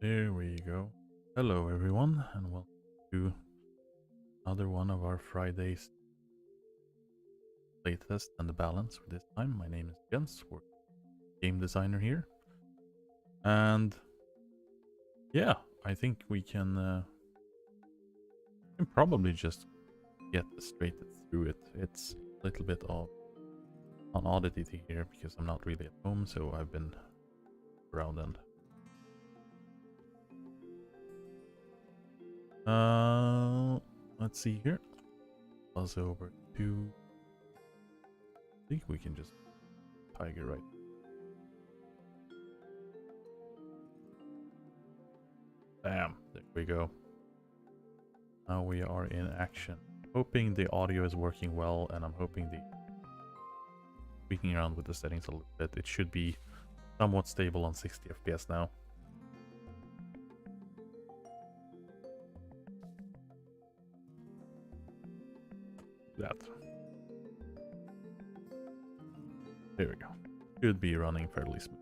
There we go. Hello everyone, and welcome to another one of our Fridays playtest and the balance for this time. My name is Jens, we're game designer here. And yeah, I think we can probably just get straight through it. It's a little bit of an oddity here because I'm not really at home, so I've been around and let's see here. Buzz over to, I think we can just tiger right. Bam, there we go. Now we are in action. Hoping the audio is working well, and I'm hoping the tweaking around with the settings a little bit. It should be somewhat stable on 60 FPS now. That. There we go. Should be running fairly smooth.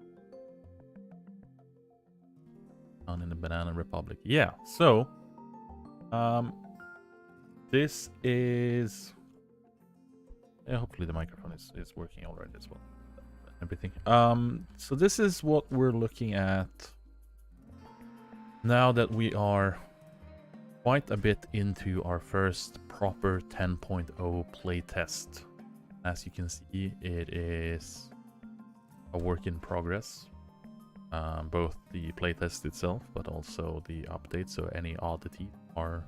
On in the Banana Republic. Yeah, so this is hopefully the microphone is working all right as well. Everything. So this is what we're looking at now that we are quite a bit into our first proper 10.0 playtest. As you can see, it is a work in progress. Both the playtest itself, but also the update, so any oddities are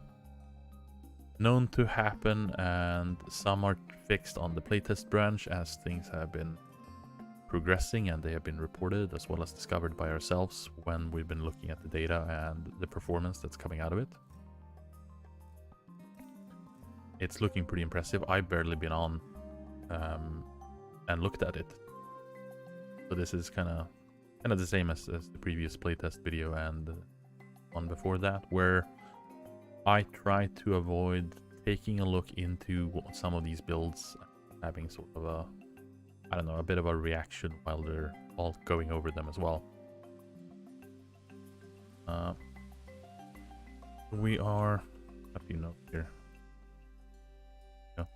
known to happen, and some are fixed on the playtest branch as things have been progressing and they have been reported as well as discovered by ourselves when we've been looking at the data and the performance that's coming out of it. It's looking pretty impressive. I've barely been on and looked at it, so this is kind of the same as the previous playtest video and one before that, where I try to avoid taking a look into some of these builds, having sort of a, I don't know, a bit of a reaction while they're all going over them as well. We are a few notes here. Yeah.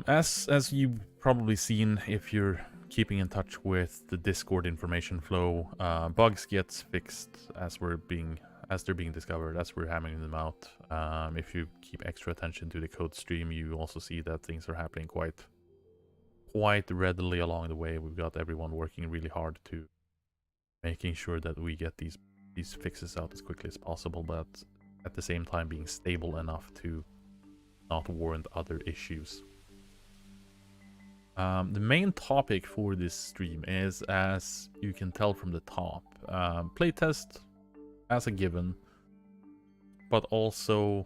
As you've probably seen if you're keeping in touch with the Discord information flow, bugs gets fixed as they're being discovered, as we're hammering them out. If you keep extra attention to the code stream, you also see that things are happening quite readily along the way. We've got everyone working really hard to making sure that we get these fixes out as quickly as possible, but at the same time being stable enough to not warrant other issues. The main topic for this stream is, as you can tell from the top, playtest as a given, but also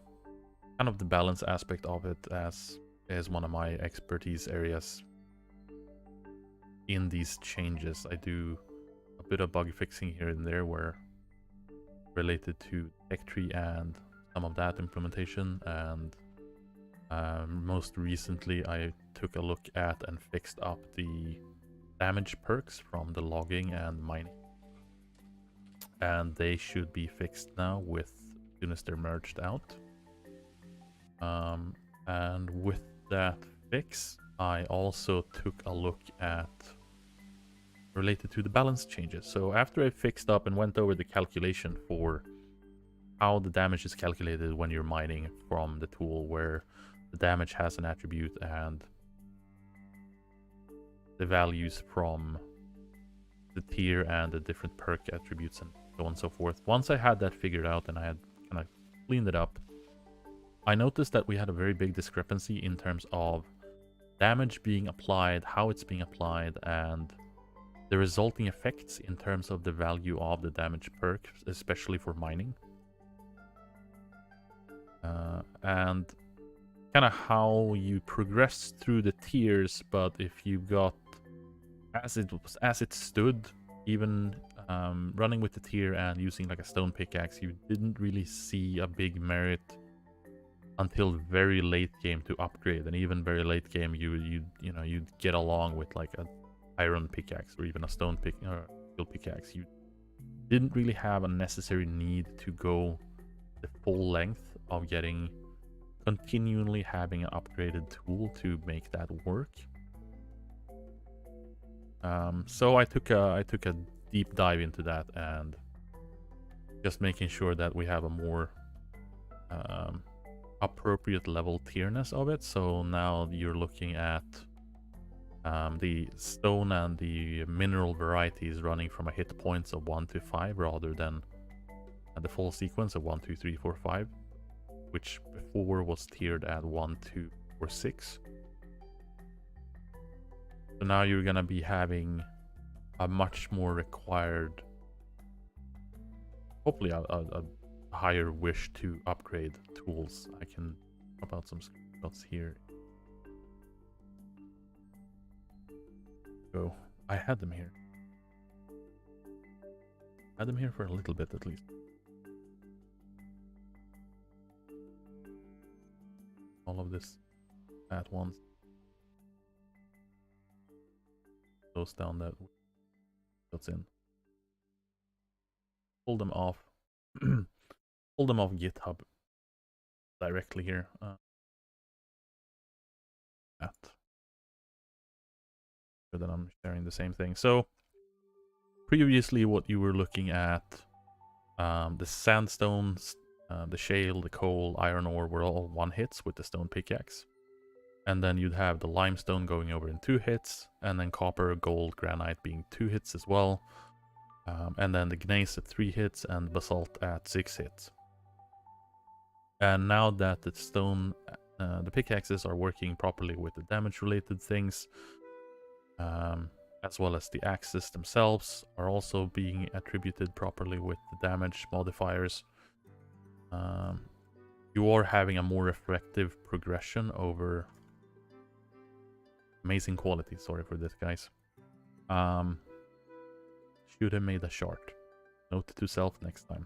kind of the balance aspect of it as is one of my expertise areas in these changes. I do a bit of bug fixing here and there where related to tech tree and some of that implementation, and most recently I took a look at and fixed up the damage perks from the logging and mining, and they should be fixed now as soon as they're merged out. And with that fix, I also took a look at related to the balance changes. So after I fixed up and went over the calculation for how the damage is calculated when you're mining from the tool, where the damage has an attribute and the values from the tier and the different perk attributes and so on and so forth. Once I had that figured out and I had kind of cleaned it up, I noticed that we had a very big discrepancy in terms of damage being applied, how it's being applied, and the resulting effects in terms of the value of the damage perk, especially for mining. And kind of how you progress through the tiers, but if you got as it stood, even running with the tier and using like a stone pickaxe, you didn't really see a big merit until very late game to upgrade. And even very late game, you'd get along with like a iron pickaxe or even a stone steel pickaxe. You didn't really have a necessary need to go the full length of continually having an upgraded tool to make that work. So I took a deep dive into that and just making sure that we have a more appropriate level tierness of it. So now you're looking at the stone and the mineral varieties running from a hit points of 1 to 5 rather than the full sequence of 1, 2, 3, 4, 5, which before was tiered at 1, 2, or 6. So now you're gonna be having a much more required, hopefully a higher wish to upgrade tools. I can pop out some screenshots here. Go. I had them here. Had them here for a little bit at least. All of this at once. Close down that that's in. Pull them off. Pull them off GitHub directly here. That. So that I'm sharing the same thing. So previously, what you were looking at, the sandstones, the shale, the coal, iron ore were all 1 hits with the stone pickaxe. And then you'd have the limestone going over in 2 hits, and then copper, gold, granite being 2 hits as well. And then the gneiss at 3 hits, and basalt at 6 hits. And now that the stone, the pickaxes are working properly with the damage-related things, as well as the axes themselves are also being attributed properly with the damage modifiers, you are having a more effective progression over amazing quality. Sorry for this, guys. Should have made a shard. Note to self next time.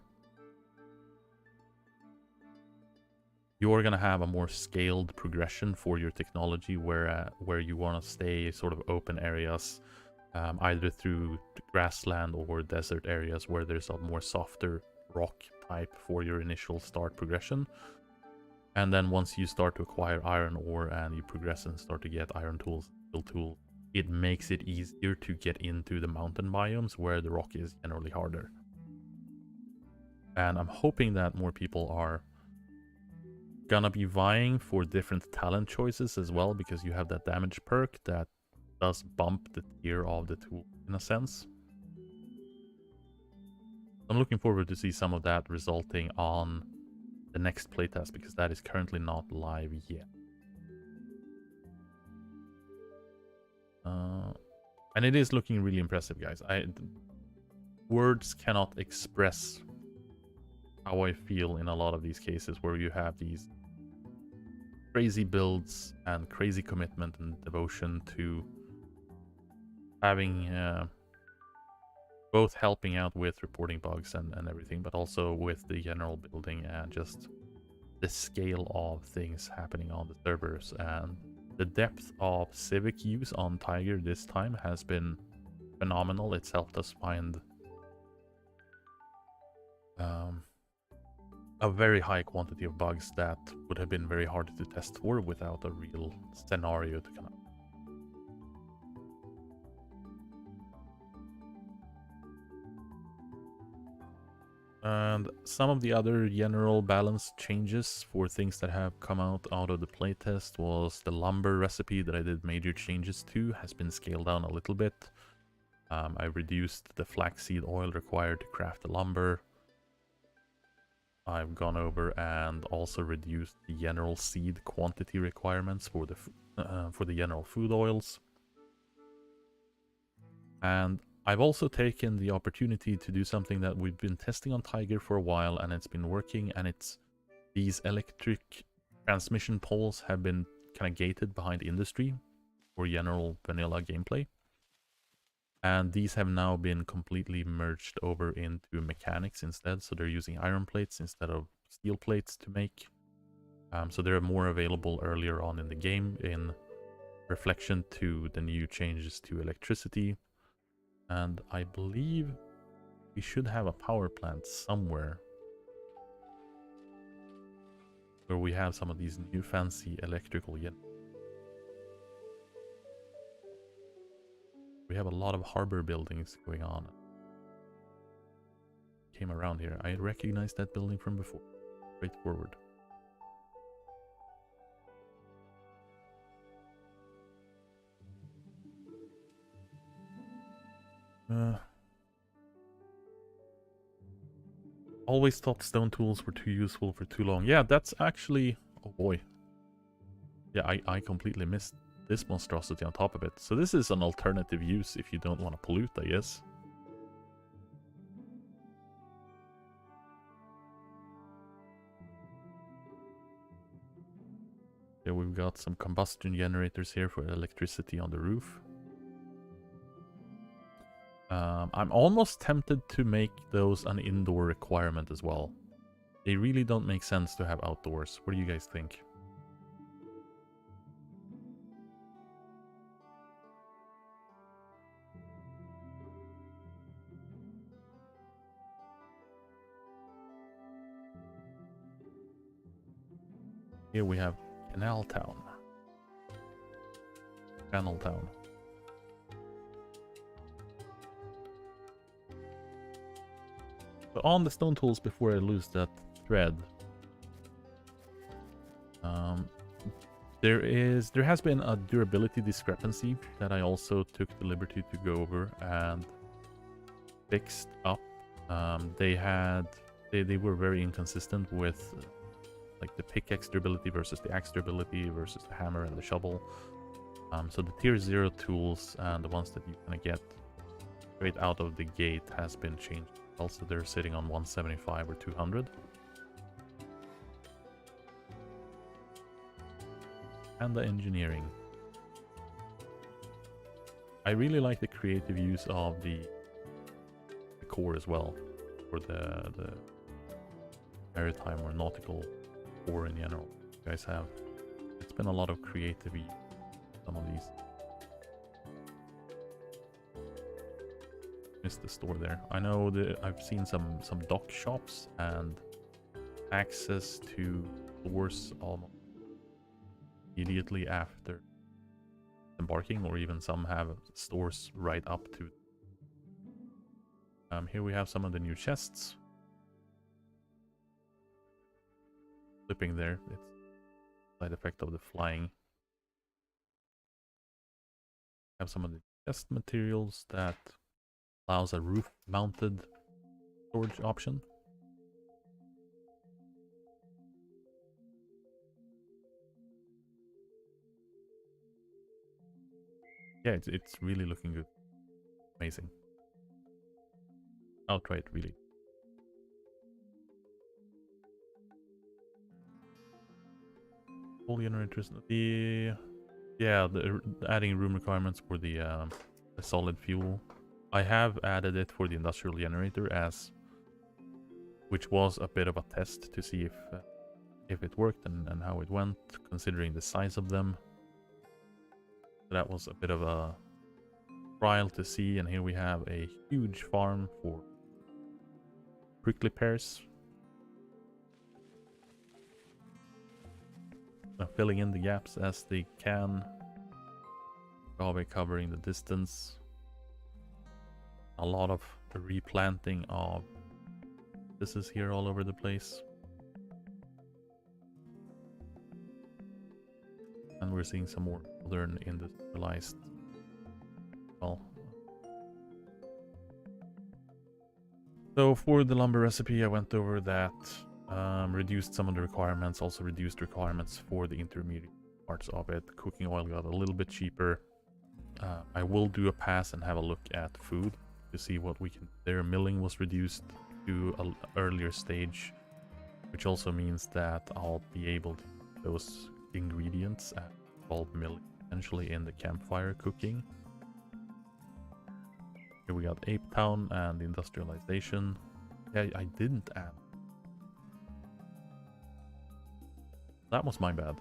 You are going to have a more scaled progression for your technology where you want to stay sort of open areas, either through grassland or desert areas where there's a more softer rock type for your initial start progression. And then once you start to acquire iron ore and you progress and start to get iron tools, steel tools, it makes it easier to get into the mountain biomes where the rock is generally harder. And I'm hoping that more people are gonna be vying for different talent choices as well, because you have that damage perk that does bump the tier of the tool in a sense. I'm looking forward to see some of that resulting on the next playtest, because that is currently not live yet. And it is looking really impressive, guys. Words cannot express how I feel in a lot of these cases where you have these crazy builds and crazy commitment and devotion to having both helping out with reporting bugs and everything, but also with the general building and just the scale of things happening on the servers. And the depth of civic use on Tiger this time has been phenomenal. It's helped us find a very high quantity of bugs that would have been very hard to test for without a real scenario to come up. And some of the other general balance changes for things that have come out of the playtest was the lumber recipe that I did major changes to has been scaled down a little bit. I reduced the flaxseed oil required to craft the lumber. I've gone over and also reduced the general seed quantity requirements for the general food oils. And I've also taken the opportunity to do something that we've been testing on Tiger for a while, and it's been working, and it's these electric transmission poles have been kind of gated behind industry for general vanilla gameplay. And these have now been completely merged over into mechanics instead, so they're using iron plates instead of steel plates to make. So they're more available earlier on in the game in reflection to the new changes to electricity. And I believe we should have a power plant somewhere where we have some of these new fancy electrical units. We have a lot of harbor buildings going on. Came around here. I recognized that building from before. Straight forward. Always thought stone tools were too useful for too long. Yeah, that's actually... Oh boy. Yeah, I completely missed this monstrosity on top of it. So this is an alternative use if you don't want to pollute, I guess. Yeah, we've got some combustion generators here for electricity on the roof. I'm almost tempted to make those an indoor requirement as well. They really don't make sense to have outdoors. What do you guys think? Here we have Canal Town. Channel Town. So on the stone tools, before I lose that thread, there has been a durability discrepancy that I also took the liberty to go over and fixed up. They were very inconsistent with like the pickaxe durability versus the axe durability versus the hammer and the shovel. So the tier 0 tools and the ones that you kind of get straight out of the gate has been changed. Also, they're sitting on 175 or 200. And the engineering. I really like the creative use of the core as well, for the maritime or nautical core in general. You guys have, it's been a lot of creative use, some of these. Missed the store there. I know that I've seen some dock shops and access to stores almost immediately after embarking, or even some have stores right up to. Here we have some of the new chests. Flipping there, it's a side effect of the flying. Have some of the chest materials that allows a roof-mounted storage option. Yeah, it's really looking good. Amazing. Outright, really. All generators. The adding room requirements for the solid fuel. I have added it for the industrial generator which was a bit of a test to see if it worked and how it went, considering the size of them. That was a bit of a trial to see, and here we have a huge farm for prickly pears. Filling in the gaps as they can. Probably covering the distance. A lot of replanting of this is here all over the place. And we're seeing some more modern industrialized. Well, so for the lumber recipe, I went over that. Reduced some of the requirements, also reduced requirements for the intermediate parts of it. Cooking oil got a little bit cheaper. I will do a pass and have a look at food to see what we can. Their milling was reduced to an earlier stage, which also means that I'll be able to use those ingredients at bulk milling, essentially in the campfire cooking. Here we got Ape Town and the industrialization. Yeah, I didn't add. That was my bad.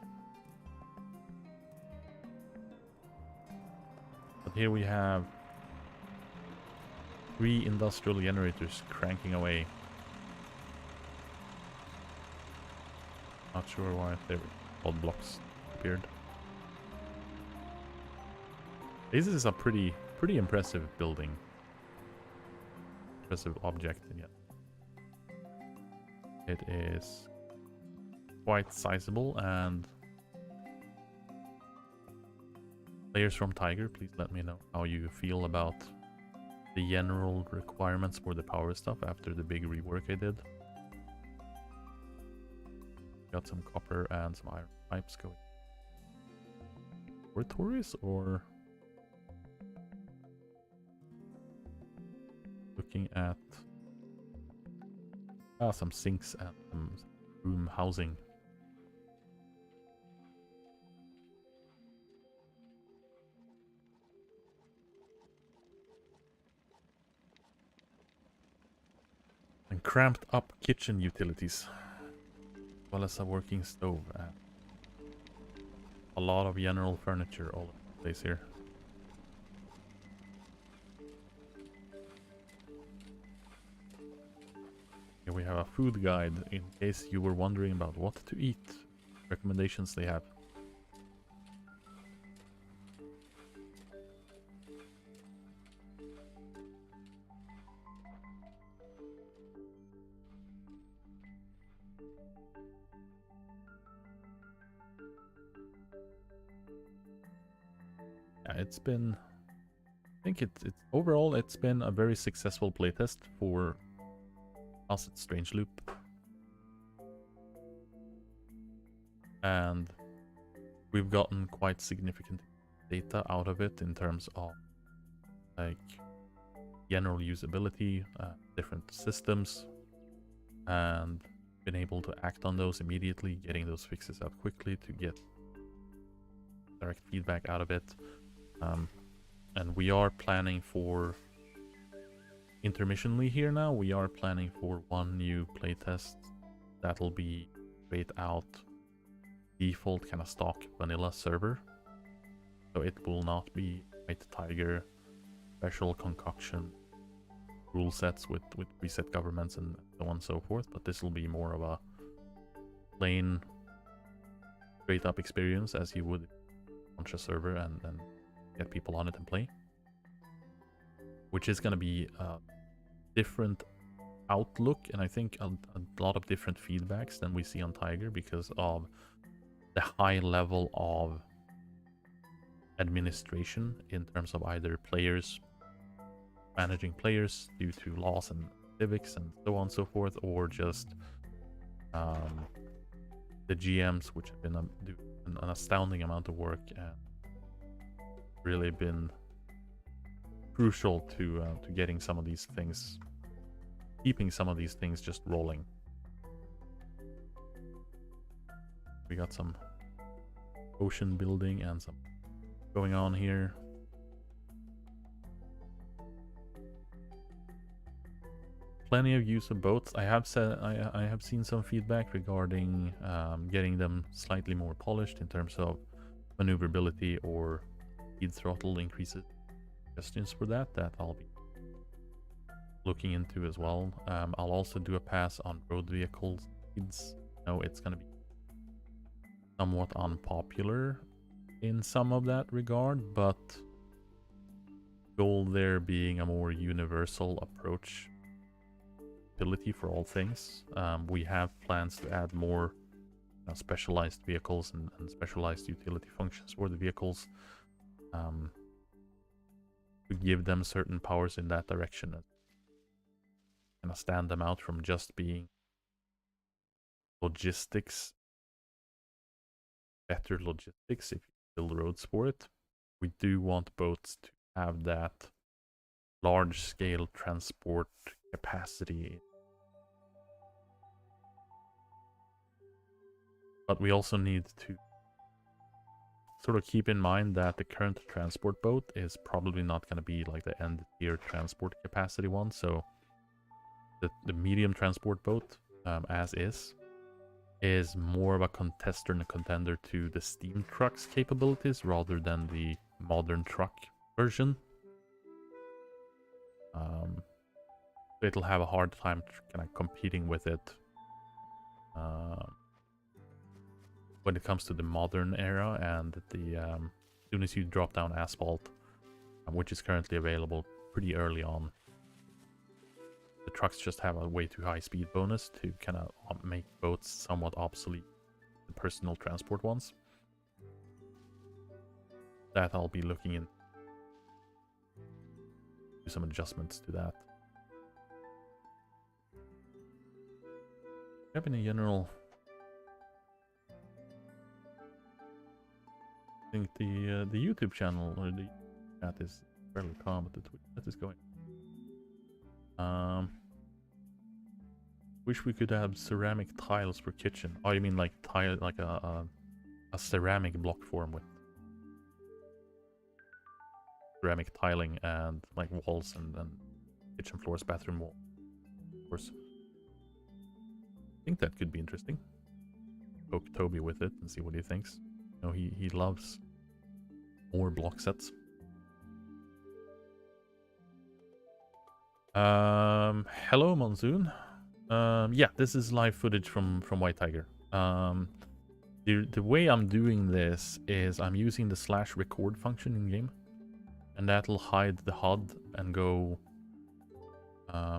But here we have 3 industrial generators cranking away. Not sure why their odd blocks appeared. This is a pretty impressive building. Impressive object, yeah. It is quite sizable, and players from Tiger, please let me know how you feel about the general requirements for the power stuff after the big rework I did. Got some copper and some iron pipes going. Laboratories, or looking at some sinks and some room housing. And cramped up kitchen utilities, as well as a working stove and a lot of general furniture all over the place here. Here we have a food guide in case you were wondering about what to eat. Recommendations they have. Yeah, it's been, I think it's overall it's been a very successful playtest for us at Strange Loop. And we've gotten quite significant data out of it in terms of like general usability, different systems, and been able to act on those immediately, getting those fixes out quickly to get direct feedback out of it. And we are planning for, intermissionally here now, we are planning for one new playtest that'll be straight out default kind of stock vanilla server. So it will not be White Tiger special concoction rule sets with preset governments and so on and so forth, but this will be more of a plain straight up experience as you would launch a server and get people on it and play, which is going to be a different outlook and I think a lot of different feedbacks than we see on Tiger because of the high level of administration in terms of either players managing players due to laws and civics and so on and so forth, or just the GMs, which have been an astounding amount of work and really been crucial to getting some of these things, keeping some of these things just rolling. We got some ocean building and some going on here. Plenty of use of boats. I have seen some feedback regarding getting them slightly more polished in terms of maneuverability or speed throttle increases. Suggestions for that I'll be looking into as well. I'll also do a pass on road vehicles speeds. No, it's going to be somewhat unpopular in some of that regard, but goal there being a more universal approach ability for all things. We have plans to add more specialized vehicles and specialized utility functions for the vehicles, to give them certain powers in that direction and kind of stand them out from just being logistics, better logistics if you build roads for it. We do want boats to have that large scale transport capacity, but we also need to sort of keep in mind that the current transport boat is probably not going to be like the end tier transport capacity one. So the medium transport boat, as is more of a contester and a contender to the steam truck's capabilities rather than the modern truck version. it'll have a hard time kind of competing with it when it comes to the modern era, and the as soon as you drop down asphalt, which is currently available pretty early on, the trucks just have a way too high speed bonus to kind of make boats somewhat obsolete, the personal transport ones. That I'll be looking into some adjustments to that. Do you have any general? I think the YouTube channel or the chat is fairly calm, but the Twitch chat is going. Wish we could have ceramic tiles for kitchen. Oh, you mean like tile, like a ceramic block form with ceramic tiling and like walls and kitchen floors, bathroom wall, of course. I think that could be interesting. Poke Toby with it and see what he thinks. You know, he loves more block sets. Hello Monsoon. Yeah, this is live footage from White Tiger. The way I'm doing this is I'm using the /record function in game, and that'll hide the HUD and go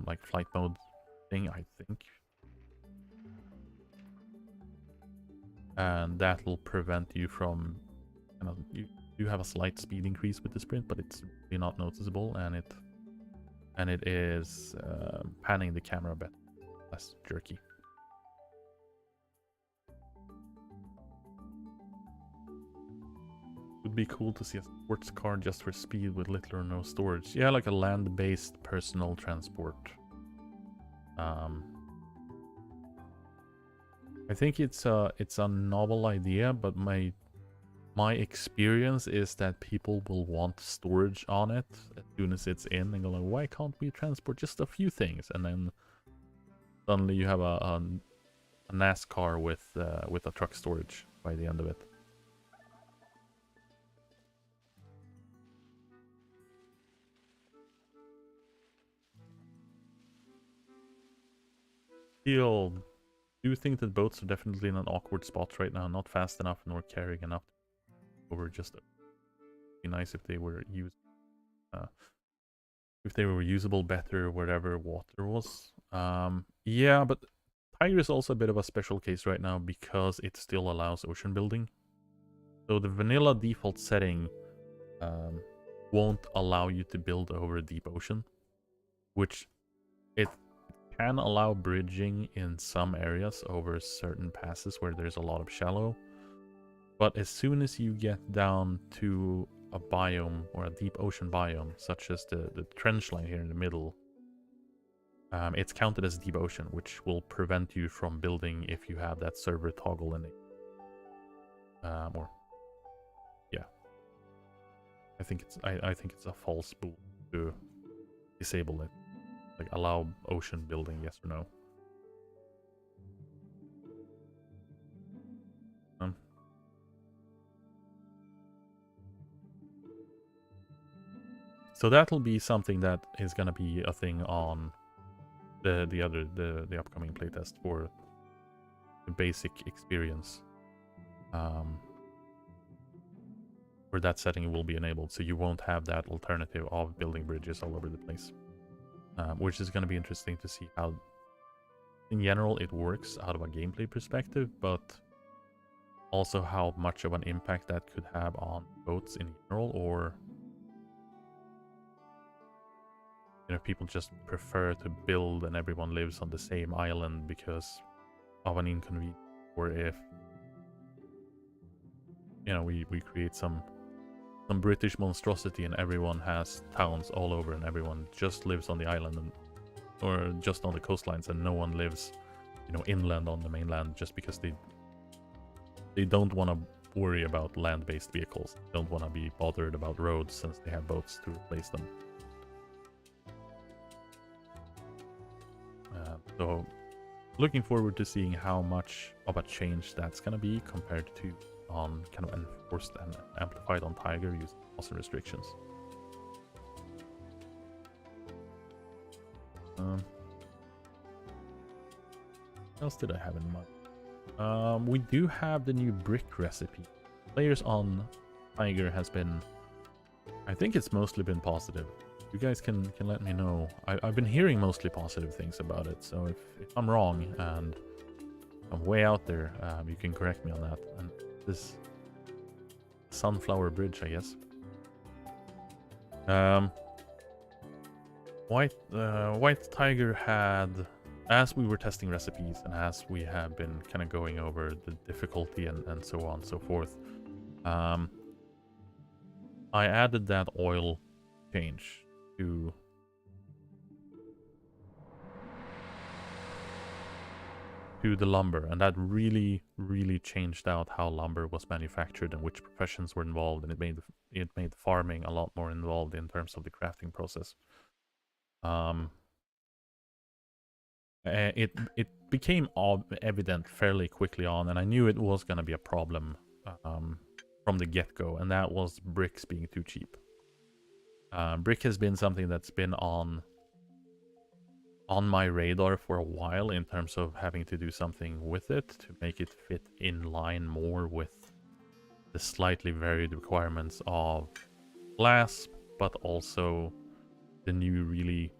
like flight mode thing, I think. And that'll prevent you from you do have a slight speed increase with the sprint, but it's really not noticeable, and it is panning the camera a bit less jerky. Would be cool to see a sports car just for speed with little or no storage. Yeah, like a land-based personal transport. I think it's a novel idea, but my experience is that people will want storage on it as soon as it's in, and go like, why can't we transport just a few things? And then suddenly you have a NASCAR with a truck storage by the end of it. Still, do you think that boats are definitely in an awkward spot right now? Not fast enough nor carrying enough over. Just be nice if they were used, if they were usable better wherever water was. Yeah, but Tiger is also a bit of a special case right now because it still allows ocean building. So the vanilla default setting won't allow you to build over a deep ocean, which it can allow bridging in some areas over certain passes where there's a lot of shallow. But as soon as you get down to a biome or a deep ocean biome, such as the trench line here in the middle, it's counted as deep ocean, which will prevent you from building if you have that server toggle in it. Or yeah, I think it's a false bool to disable it. Like allow ocean building, yes or no. So that'll be something that is gonna be a thing on the upcoming playtest for the basic experience. Where that setting will be enabled, so you won't have that alternative of building bridges all over the place. Which is going to be interesting to see how, in general, it works out of a gameplay perspective, but also how much of an impact that could have on boats in general, or you know, people just prefer to build and everyone lives on the same island because of an inconvenience, or if you know we create some British monstrosity and everyone has towns all over and everyone just lives on the island or just on the coastlines, and no one lives, you know, inland on the mainland just because they don't want to worry about land-based vehicles, don't want to be bothered about roads since they have boats to replace them. So looking forward to seeing how much of a change that's gonna be compared to on kind of enforced and amplified on Tiger using also restrictions. What else did I have in mind? We do have the new brick recipe. Players on Tiger has been, I think it's mostly been positive. You guys can let me know. I've been hearing mostly positive things about it, so if I'm wrong and I'm way out there, you can correct me on that. And this Sunflower Bridge, I guess. White Tiger had, as we were testing recipes and as we have been kind of going over the difficulty and so on and so forth, I added that oil change to the lumber, and that really changed out how lumber was manufactured and which professions were involved, and it made farming a lot more involved in terms of the crafting process. It became evident fairly quickly on, and I knew it was going to be a problem from the get-go, and that was bricks being too cheap. Brick has been something that's been on my radar for a while in terms of having to do something with it to make it fit in line more with the slightly varied requirements of glass, but also the new really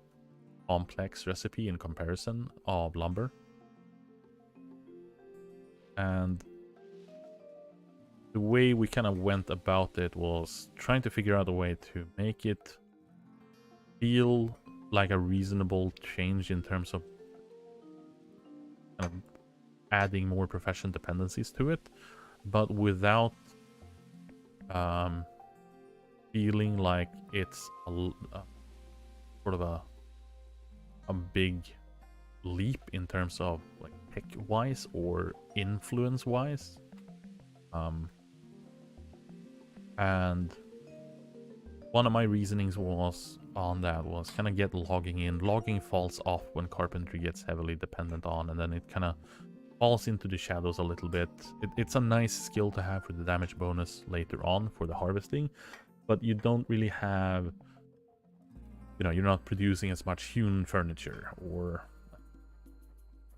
complex recipe in comparison of lumber. And the way we kind of went about it was trying to figure out a way to make it feel like a reasonable change in terms of kind of adding more profession dependencies to it, but without feeling like it's a sort of a big leap in terms of like tech-wise or influence-wise. And one of my reasonings was kind of get logging in. Logging falls off when carpentry gets heavily dependent on, and then it kind of falls into the shadows a little bit. It's a nice skill to have for the damage bonus later on for the harvesting, but you don't really have, you know, you're not producing as much hewn furniture, or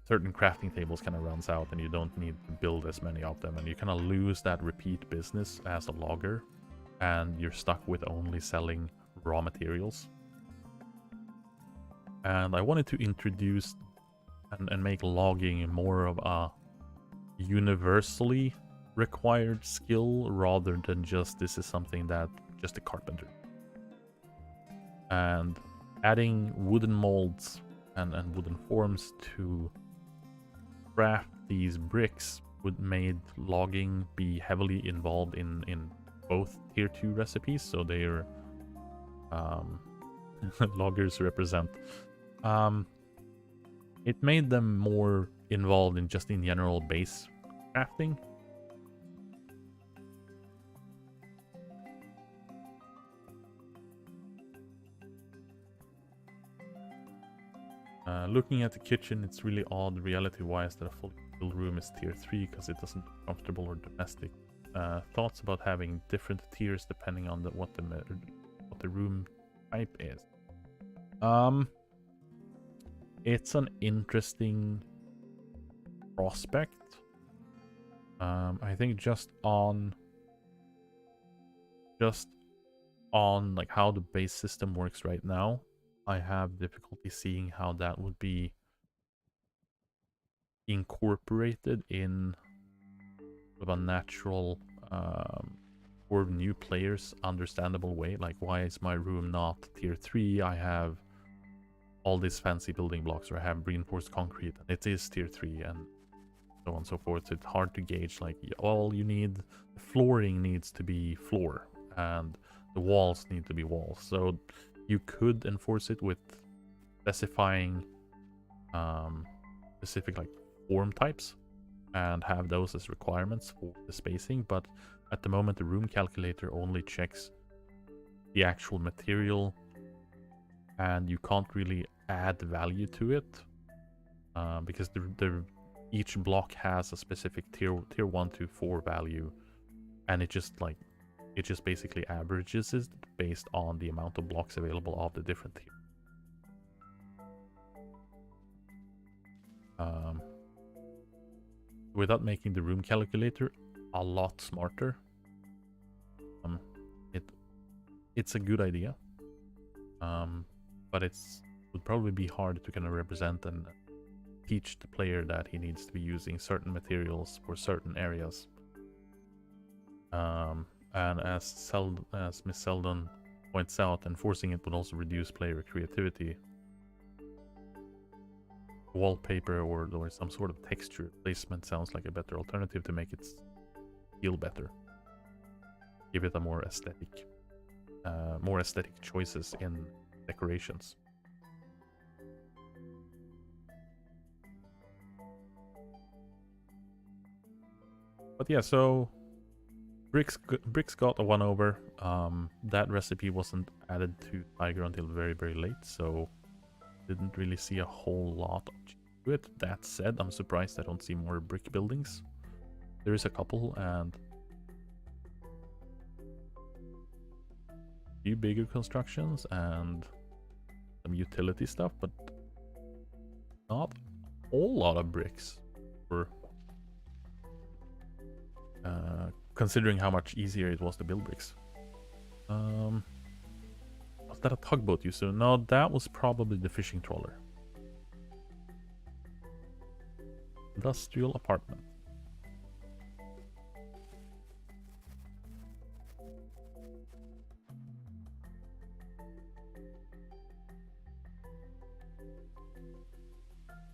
certain crafting tables kind of runs out and you don't need to build as many of them, and you kind of lose that repeat business as a logger, and you're stuck with only selling raw materials. And I wanted to introduce and make logging more of a universally required skill rather than just this is something that just a carpenter. And adding wooden molds and wooden forms to craft these bricks would made logging be heavily involved in both tier 2 recipes, so they're loggers represent. It made them more involved in just in general base crafting. Looking at the kitchen, it's really odd reality-wise that a fully filled room is tier 3 because it doesn't feel comfortable or domestic. Thoughts about having different tiers depending on what the room type is. It's an interesting prospect. I think just on like how the base system works right now, I have difficulty seeing how that would be incorporated in sort of a natural for new players understandable way. Like, why is my room not tier 3? I have all these fancy building blocks, or I have reinforced concrete and it is tier 3, and so on and so forth. So it's hard to gauge, like, all you need, the flooring needs to be floor and the walls need to be walls. So you could enforce it with specifying specific like form types and have those as requirements for the spacing, but at the moment the room calculator only checks the actual material and you can't really add value to it because each block has a specific tier 1 to 4 value, and it just basically averages it based on the amount of blocks available of the different tiers. um, without making the room calculator a lot smarter. Um, it's a good idea, but would probably be hard to kind of represent and teach the player that he needs to be using certain materials for certain areas. And as Miss Seldon points out, enforcing it would also reduce player creativity. Wallpaper or some sort of texture placement sounds like a better alternative to make it feel better. Give it a more aesthetic choices in decorations. But yeah, so Bricks got a 1-over. That recipe wasn't added to Tiger until very, very late, so didn't really see a whole lot to it. That said, I'm surprised I don't see more brick buildings. There is a couple, and a few bigger constructions and some utility stuff, but not a whole lot of bricks for considering how much easier it was to build bricks. Was that a tugboat you saw? No, that was probably the fishing trawler. Industrial apartment.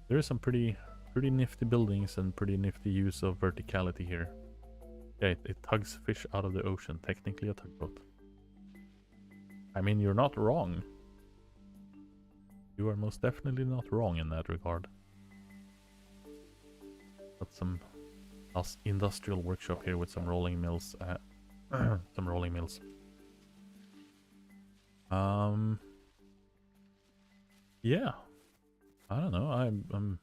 There is some pretty nifty buildings and pretty nifty use of verticality here. Yeah, it tugs fish out of the ocean. Technically a tugboat. I mean, you're not wrong. You are most definitely not wrong in that regard. Got some industrial workshop here with some rolling mills. Some rolling mills. Yeah. I don't know. I'm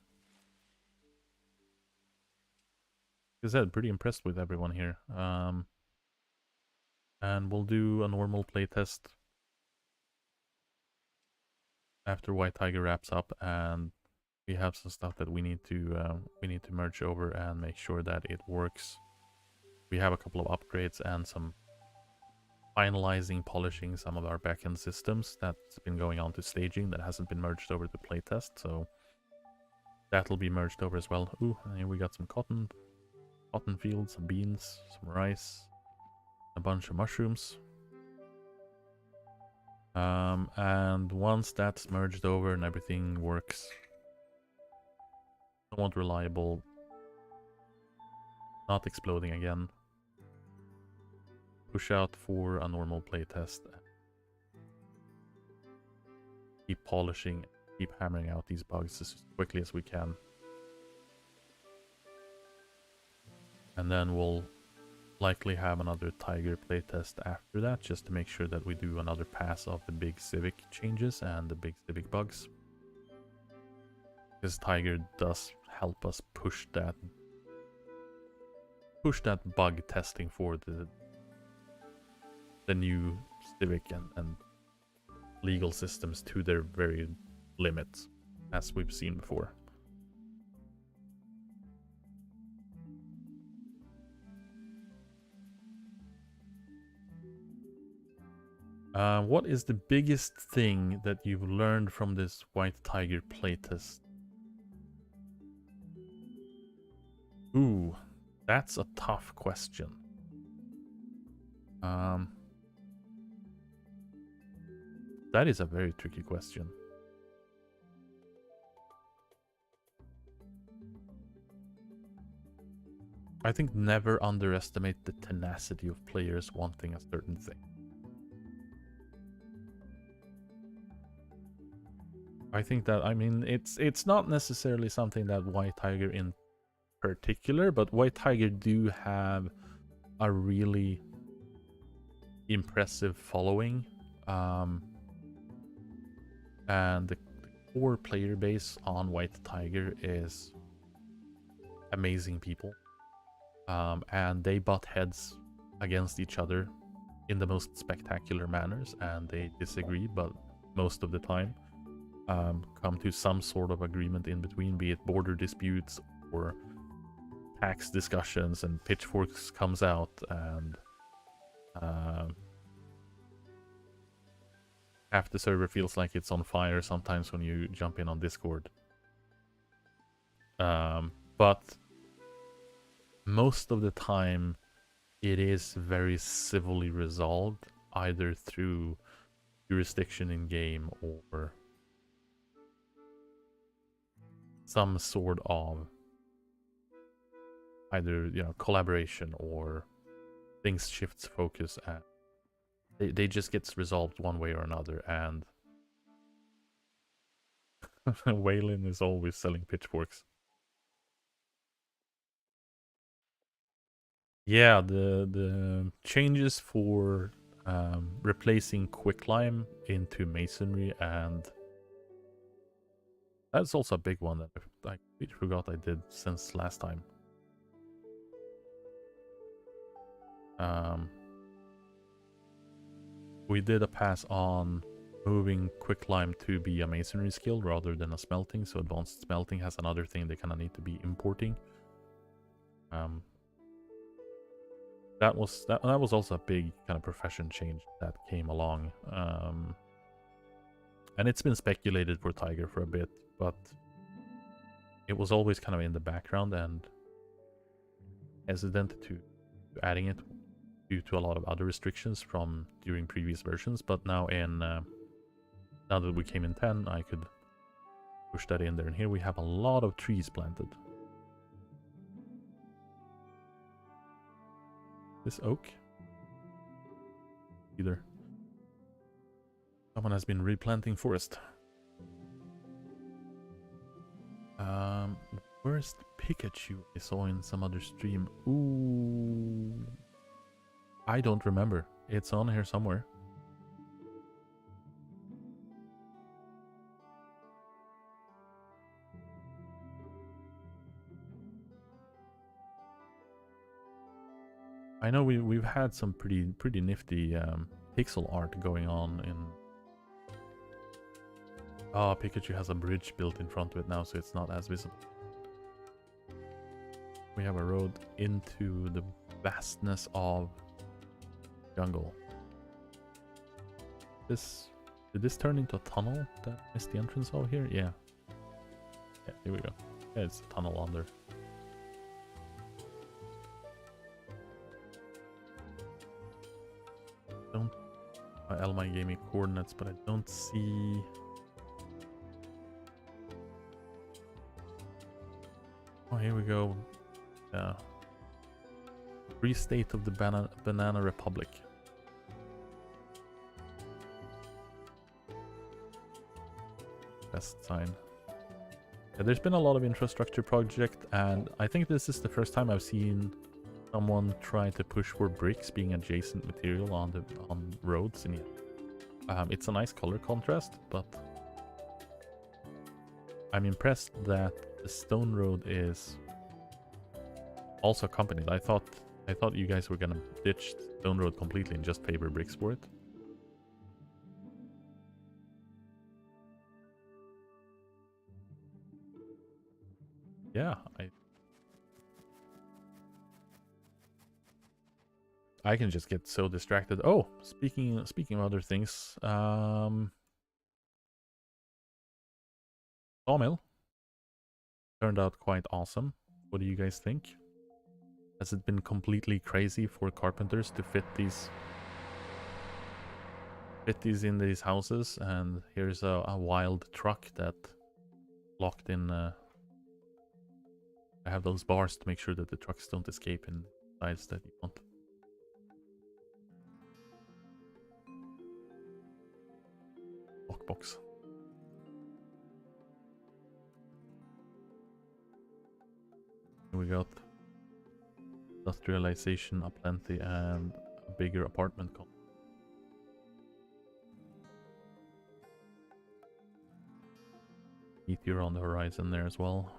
as I said, pretty impressed with everyone here. And we'll do a normal playtest after White Tiger wraps up, and we have some stuff that we need to merge over and make sure that it works. We have a couple of upgrades and some finalizing, polishing some of our backend systems that's been going on to staging that hasn't been merged over to playtest, so that'll be merged over as well. Ooh, and here we got some cotton fields, some beans, some rice, a bunch of mushrooms. And once that's merged over and everything works somewhat reliable, not exploding again, push out for a normal playtest. Keep polishing, keep hammering out these bugs as quickly as we can. And then we'll likely have another Tiger playtest after that, just to make sure that we do another pass of the big Civic changes and the big Civic bugs. Because Tiger does help us push that bug testing for the new Civic and legal systems to their very limits, as we've seen before. What is the biggest thing that you've learned from this White Tiger playtest? Ooh, that's a tough question. That is a very tricky question. I think never underestimate the tenacity of players wanting a certain thing. I think that, I mean, it's not necessarily something that White Tiger in particular, but White Tiger do have a really impressive following, and the core player base on White Tiger is amazing people, and they butt heads against each other in the most spectacular manners, and they disagree, but most of the time. come to some sort of agreement in between, be it border disputes or tax discussions, and pitchforks comes out, and half the server feels like it's on fire sometimes when you jump in on Discord. But most of the time it is very civilly resolved, either through jurisdiction in game or some sort of either collaboration, or things shifts focus, and they just gets resolved one way or another. And Waylon is always selling pitchforks. Yeah, the changes for replacing quicklime into masonry, and that's also a big one that I forgot I did since last time. We did a pass on moving quicklime to be a masonry skill rather than a smelting, so advanced smelting has another thing they kind of need to be importing. That was also a big kind of profession change that came along. And it's been speculated for Tiger for a bit, but it was always kind of in the background and hesitant to adding it due to a lot of other restrictions from during previous versions. But now now that we came in 10, I could push that in there. And here we have a lot of trees planted. This oak? Either. Someone has been replanting forest. Where's the Pikachu I saw in some other stream? Ooh. I don't remember. It's on here somewhere. I know we've had some pretty nifty pixel art going on in. Oh, Pikachu has a bridge built in front of it now, so it's not as visible. We have a road into the vastness of jungle. Did this turn into a tunnel that is the entrance over here? Yeah. Yeah, here we go. Yeah, it's a tunnel under. LMI gave me coordinates, but I don't see. Oh, here we go. Free State of the Banana Republic. Best sign. Yeah, there's been a lot of infrastructure project, and I think this is the first time I've seen someone try to push for bricks being adjacent material on roads. And it's a nice color contrast, but I'm impressed that the stone road is also accompanied. I thought you guys were gonna ditch stone road completely and just favor bricks for it. Yeah, I can just get so distracted. Oh, speaking of other things, sawmill turned out quite awesome. What do you guys think? Has it been completely crazy for carpenters to fit these in these houses? And here's a wild truck that locked in. I have those bars to make sure that the trucks don't escape in sides that you want. Lockbox. We got industrialization aplenty and a bigger apartment complex. Meteor on the horizon there as well.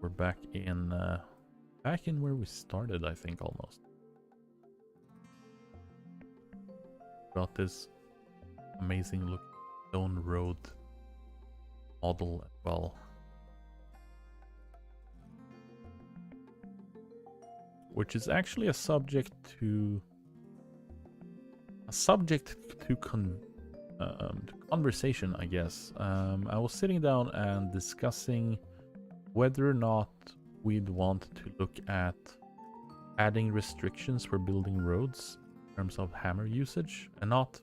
We're back in where we started, I think, almost. Got this amazing look stone road model as well. Which is actually a subject to conversation, I guess. I was sitting down and discussing whether or not we'd want to look at adding restrictions for building roads in terms of hammer usage, and not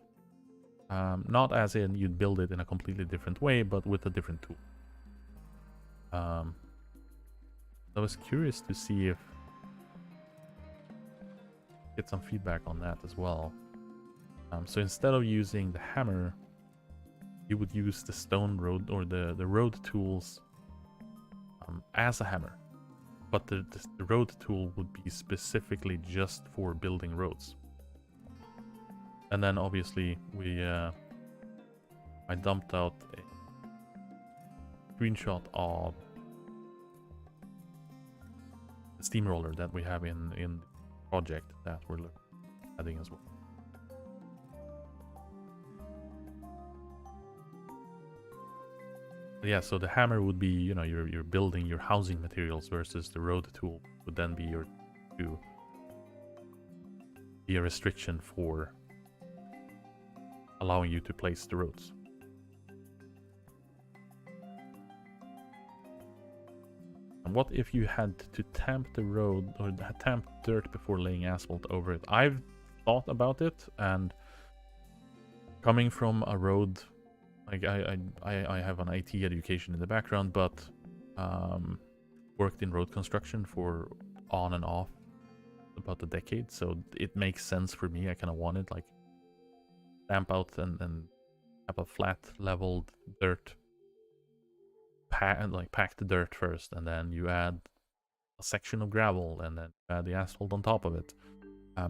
as in you'd build it in a completely different way, but with a different tool. I was curious to see if get some feedback on that as well. So instead of using the hammer, you would use the stone road or the road tools as a hammer, but the road tool would be specifically just for building roads. And then obviously I dumped out a screenshot of the steamroller that we have in the project that we're adding as well. Yeah, so the hammer would be, you know, you're building your housing materials, versus the road tool would then be a restriction for allowing you to place the roads. And what if you had to tamp the road or tamp dirt before laying asphalt over it? I've thought about it, and coming from a road, like I have an IT education in the background, but worked in road construction for on and off about a decade, so it makes sense for me. I kind of wanted like stamp out and have a flat leveled dirt, pack the dirt first, and then you add a section of gravel, and then add the asphalt on top of it.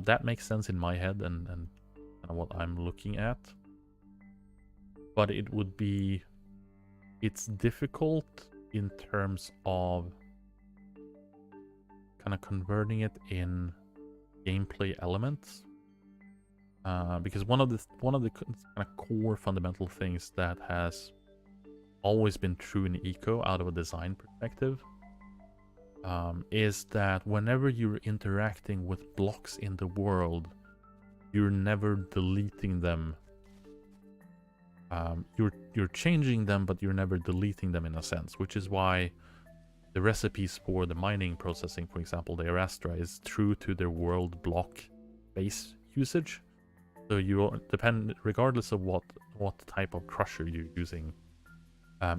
That makes sense in my head and kind of what I'm looking at. But it would be, it's difficult in terms of kind of converting it in gameplay elements, because one of the kind of core fundamental things that has always been true in eco out of a design perspective is that whenever you're interacting with blocks in the world, you're never deleting them. You're changing them, but you're never deleting them in a sense, which is why the recipes for the mining processing, for example, the Erastra, is true to their world block base usage. So you depend, regardless of what type of crusher you're using,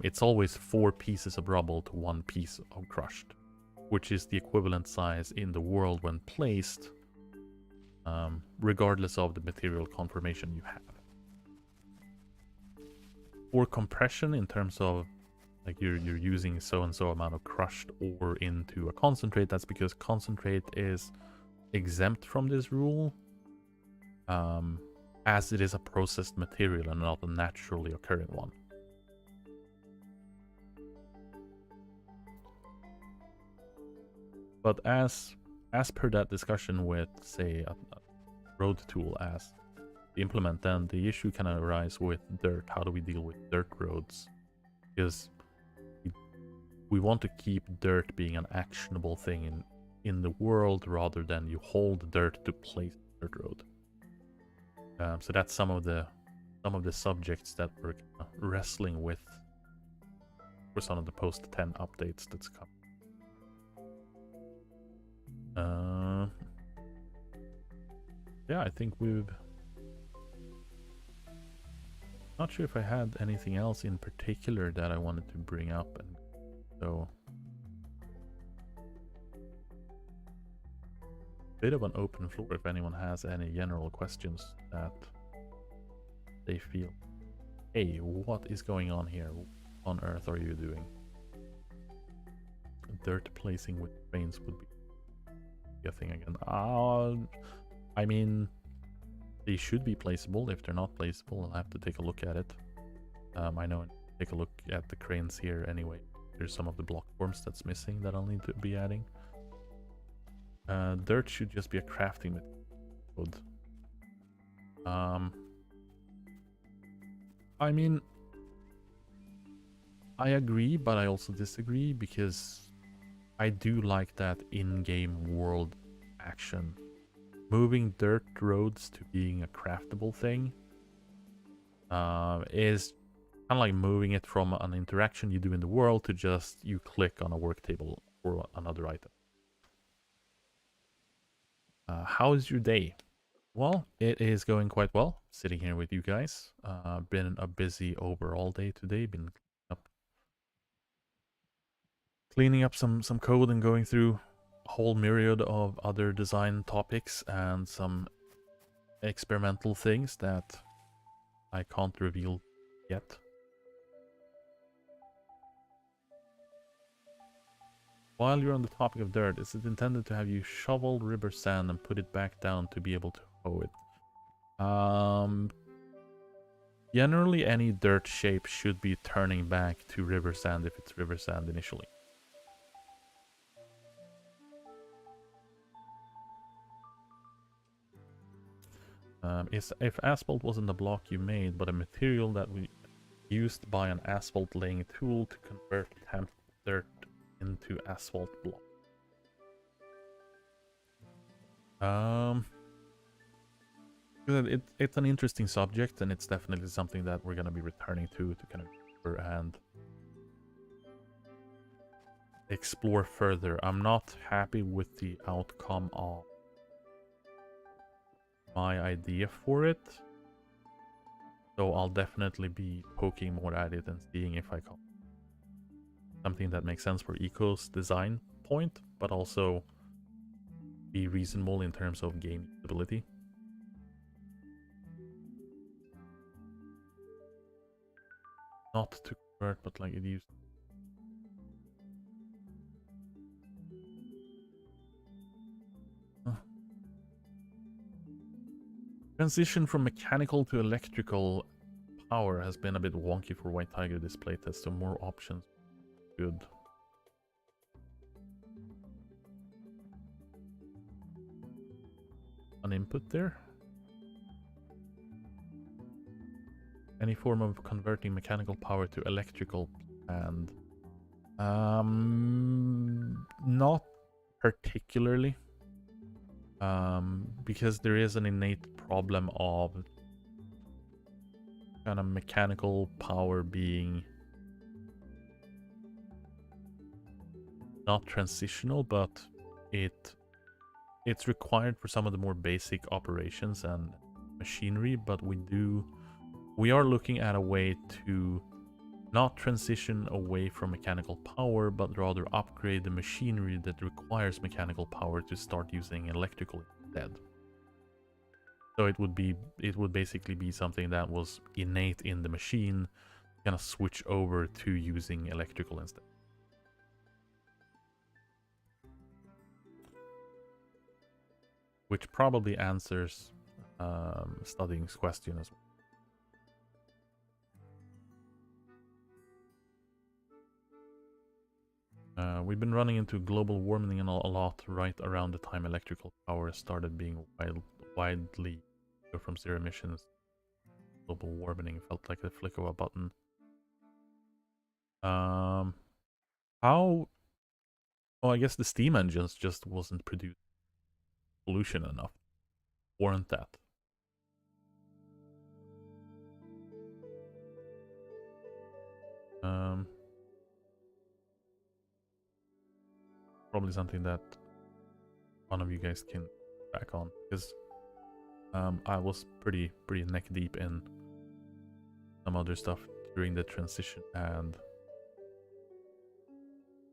it's always 4 pieces of rubble to 1 piece of crushed, which is the equivalent size in the world when placed, regardless of the material conformation you have. For compression, in terms of like you're using so and so amount of crushed ore into a concentrate, that's because concentrate is exempt from this rule, as it is a processed material and not a naturally occurring one. But as per that discussion with, say, a road tool as the implement, then the issue can arise with dirt. How do we deal with dirt roads? Because we want to keep dirt being an actionable thing in the world, rather than you hold dirt to place dirt road. So that's some of the subjects that we're wrestling with for some of the post 10 updates that's coming. Yeah, I think we've... Not sure if I had anything else in particular that I wanted to bring up, and so bit of an open floor if anyone has any general questions that they feel, hey, what is going on here? What on earth are you doing? Dirt placing with veins would be a thing again. I mean, they should be placeable. If they're not placeable, I'll have to take a look at it. I know, take a look at the cranes here anyway. There's some of the block forms that's missing that I'll need to be adding. Dirt should just be a crafting material. I mean, I agree, but I also disagree because I do like that in-game world action. Moving dirt roads to being a craftable thing is kind of like moving it from an interaction you do in the world to just you click on a work table for another item. How is your day? Well, it is going quite well. Sitting here with you guys. Been a busy overall day today. Been cleaning up some code and going through a whole myriad of other design topics and some experimental things that I can't reveal yet. While you're on the topic of dirt, is it intended to have you shovel river sand and put it back down to be able to hoe it? Generally, any dirt shape should be turning back to river sand if it's river sand initially. If asphalt wasn't a block you made, but a material that we used by an asphalt laying tool to convert temp dirt into asphalt block. It's an interesting subject, and it's definitely something that we're gonna be returning to kind of cover and explore further. I'm not happy with the outcome of my idea for it, so I'll definitely be poking more at it and seeing if I can something that makes sense for Eco's design point, but also be reasonable in terms of game usability. Not to convert, but like it used. Transition from mechanical to electrical power has been a bit wonky for White Tiger this playtest, so more options. Good. An input there. Any form of converting mechanical power to electrical and not particularly. Because there is an innate problem of kind of mechanical power being not transitional, but it's required for some of the more basic operations and machinery, but we are looking at a way to not transition away from mechanical power, but rather upgrade the machinery that requires mechanical power to start using electrical instead. So it would basically be something that was innate in the machine, kind of switch over to using electrical instead. Which probably answers Studying's question as well. We've been running into global warming and a lot right around the time electrical power started being widely from zero emissions. Global warming felt like the flick of a button. How? Oh, I guess the steam engines just wasn't producing pollution enough. Weren't that? Probably something that one of you guys can back on, because I was pretty neck deep in some other stuff during the transition and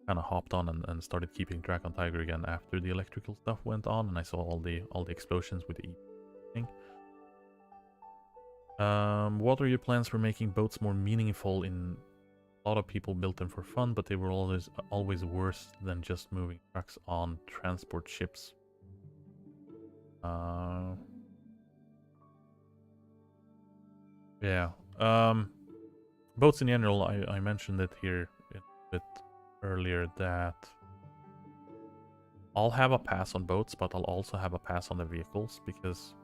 kind of hopped on and started keeping track on Tiger again after the electrical stuff went on, and I saw all the explosions with the thing. What are your plans for making boats more meaningful? In a lot of people built them for fun, but they were always worse than just moving trucks on transport ships. Yeah. Boats in general, I mentioned it here a bit earlier that I'll have a pass on boats, but I'll also have a pass on the vehicles, because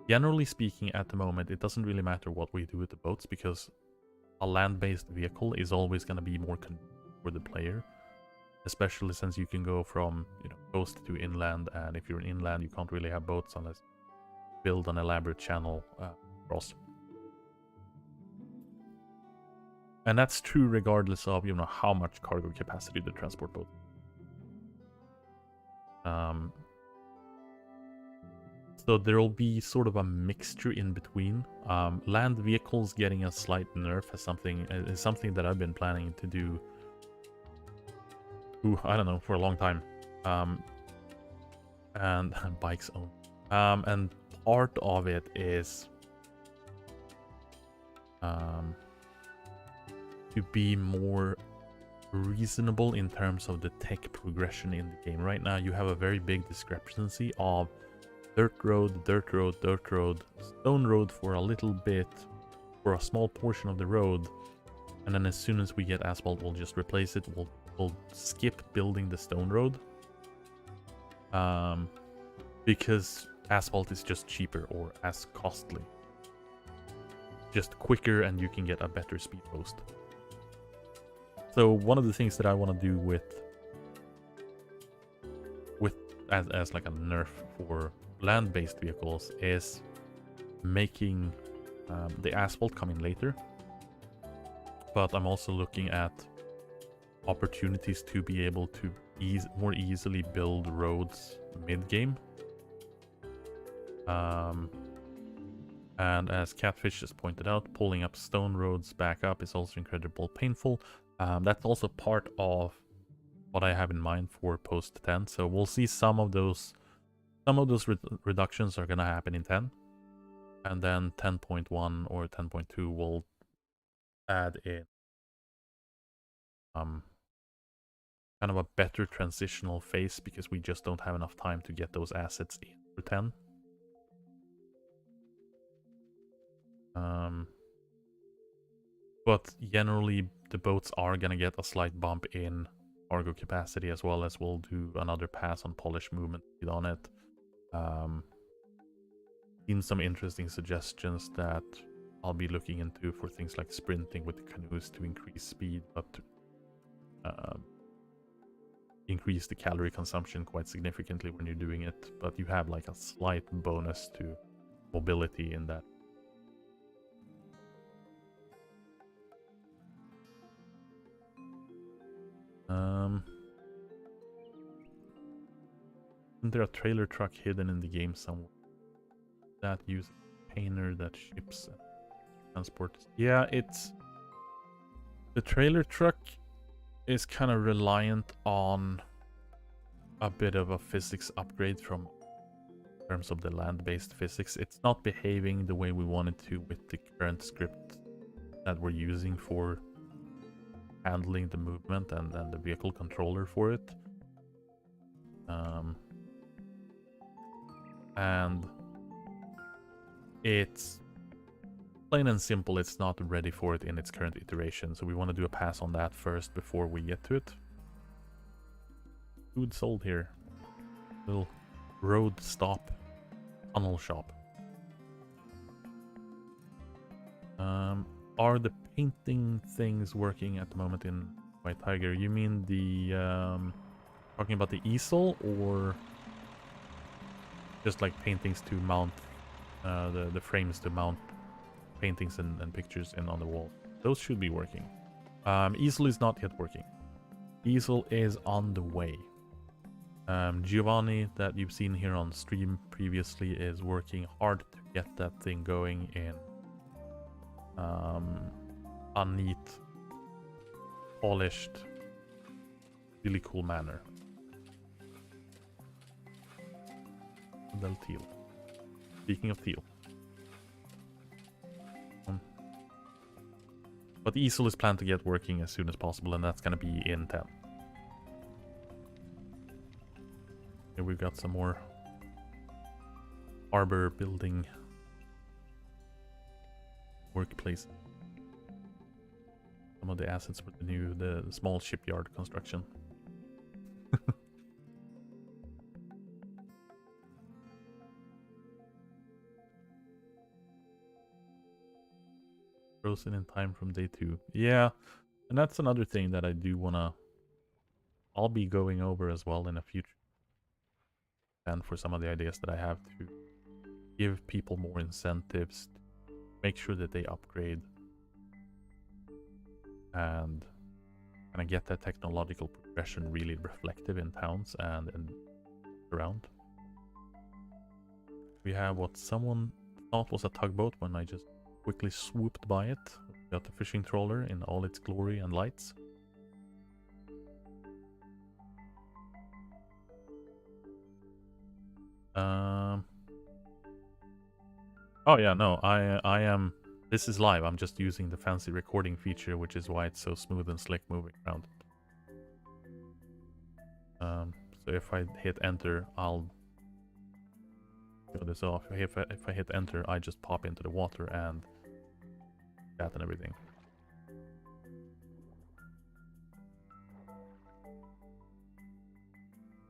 generally speaking, at the moment, it doesn't really matter what we do with the boats, because a land-based vehicle is always going to be more convenient for the player, especially since you can go from, you know, coast to inland, and if you're in inland, you can't really have boats unless you build an elaborate channel across. And that's true regardless of, you know, how much cargo capacity the transport boat. So there will be sort of a mixture in between. Land vehicles getting a slight nerf is something that I've been planning to do. I don't know, for a long time. And bikes own. And part of it is to be more reasonable in terms of the tech progression in the game. Right now, you have a very big discrepancy of dirt road, dirt road, dirt road, stone road for a little bit, for a small portion of the road, and then as soon as we get asphalt, we'll just replace it. We'll skip building the stone road, because asphalt is just cheaper or as costly, just quicker, and you can get a better speed boost. So one of the things that I want to do with as like a nerf for land-based vehicles is making the asphalt come in later. But I'm also looking at opportunities to be able to more easily build roads mid-game. And as Catfish just pointed out, pulling up stone roads back up is also incredibly painful. That's also part of what I have in mind for post 10. So we'll see some of those reductions are going to happen in 10. And then 10.1 or 10.2 will add in kind of a better transitional phase, because we just don't have enough time to get those assets in for 10. But generally, the boats are going to get a slight bump in cargo capacity, as well as we'll do another pass on polish movement on it. Seen some interesting suggestions that I'll be looking into for things like sprinting with the canoes to increase speed, but increase the calorie consumption quite significantly when you're doing it. But you have like a slight bonus to mobility in that. Isn't there a trailer truck hidden in the game somewhere that uses a container that ships and transports? Yeah, the trailer truck is kind of reliant on a bit of a physics upgrade from in terms of the land-based physics. It's not behaving the way we want it to with the current script that we're using for handling the movement and the vehicle controller for it. And it's plain and simple, it's not ready for it in its current iteration, so we want to do a pass on that first before we get to it. Food sold here. Little road stop, tunnel shop. Are the painting things working at the moment in White Tiger? You mean the talking about the easel, or just like paintings to mount the frames to mount paintings and pictures in on the wall? Those should be working. Easel is not yet working. Easel is on the way. Giovanni, that you've seen here on stream previously, is working hard to get that thing going in a neat, polished, really cool manner. Del teal. Speaking of teal. But the easel is planned to get working as soon as possible, and that's going to be in 10. Here we've got some more harbor building workplace. Some of the assets for the small shipyard construction. Frozen in time from day 2. Yeah, and that's another thing that I do wanna... I'll be going over as well in the future. And for some of the ideas that I have to give people more incentives, to make sure that they upgrade and kind of get that technological progression really reflective in towns and around. We have what someone thought was a tugboat when I just quickly swooped by it. We got the fishing trawler in all its glory and lights. Oh yeah, no, I am... This is live. I'm just using the fancy recording feature, which is why it's so smooth and slick moving around. So if I hit enter, I'll show this off. If I hit enter, I just pop into the water and chat and everything.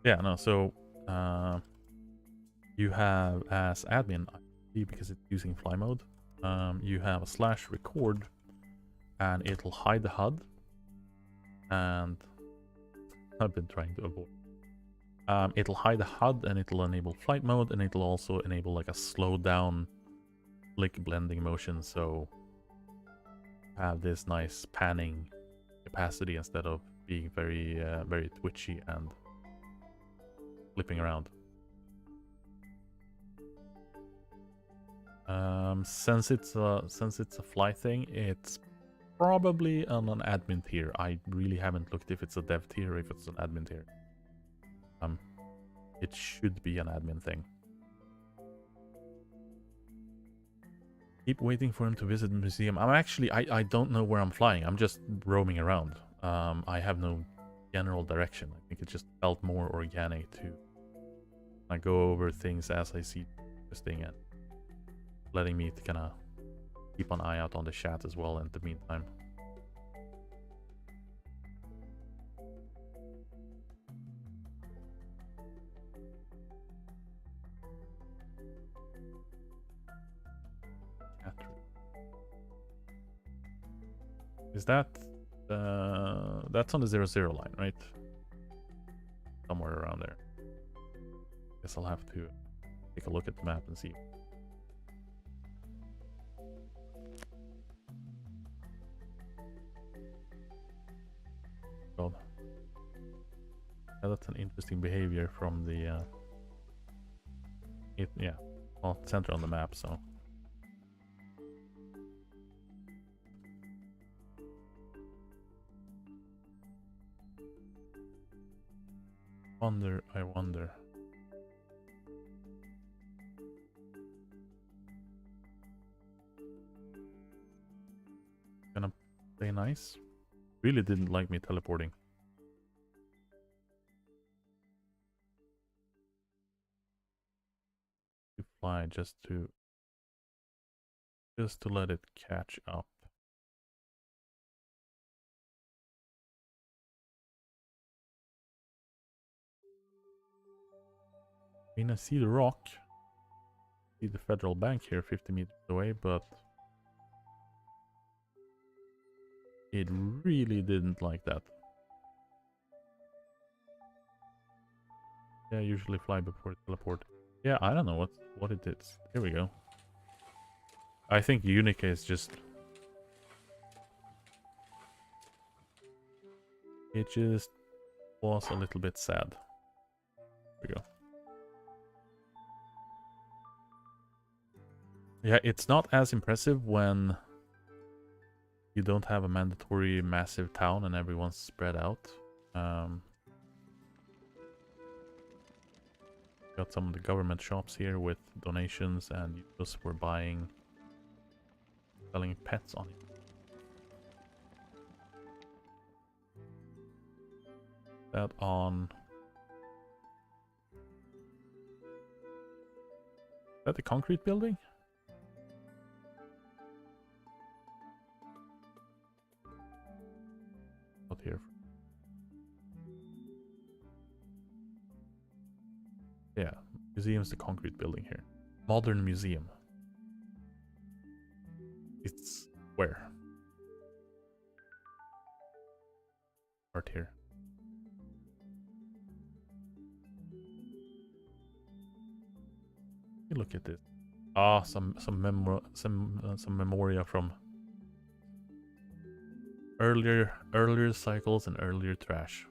Yeah, no, so you have as admin, because it's using fly mode, you have a /record and it'll hide the HUD, and I've been trying to avoid. It'll hide the HUD and it'll enable flight mode, and it'll also enable like a slow down flick blending motion, so have this nice panning capacity instead of being very very twitchy and flipping around. Since it's a fly thing, it's probably on an admin tier. I really haven't looked if it's a dev tier or if it's an admin tier. It should be an admin thing. Keep waiting for him to visit the museum. I'm actually, I don't know where I'm flying. I'm just roaming around. I have no general direction. I think it just felt more organic to I go over things as I see interesting and letting me kind of keep an eye out on the chat as well in the meantime. Is that that's on the 00 line, right? Somewhere around there. Guess I'll have to take a look at the map and see. God. Yeah, that's an interesting behavior from the yeah, well, center on the map, so I wonder. Gonna play nice. Really didn't like me teleporting. To fly just to let it catch up. I mean, I see the rock. See the federal bank here 50 meters away, but it really didn't like that. Yeah, I usually fly before teleport. Yeah, I don't know what it is. Here we go. I think Unica is just... It just was a little bit sad. Here we go. Yeah, it's not as impressive when you don't have a mandatory massive town and everyone's spread out. Got some of the government shops here with donations, and users were selling pets on it. That on... Is that the concrete building? Not here. Yeah, museum's the concrete building here. Modern museum. It's Where? Right here. Look at this. Ah, some memoria from earlier cycles and earlier trash.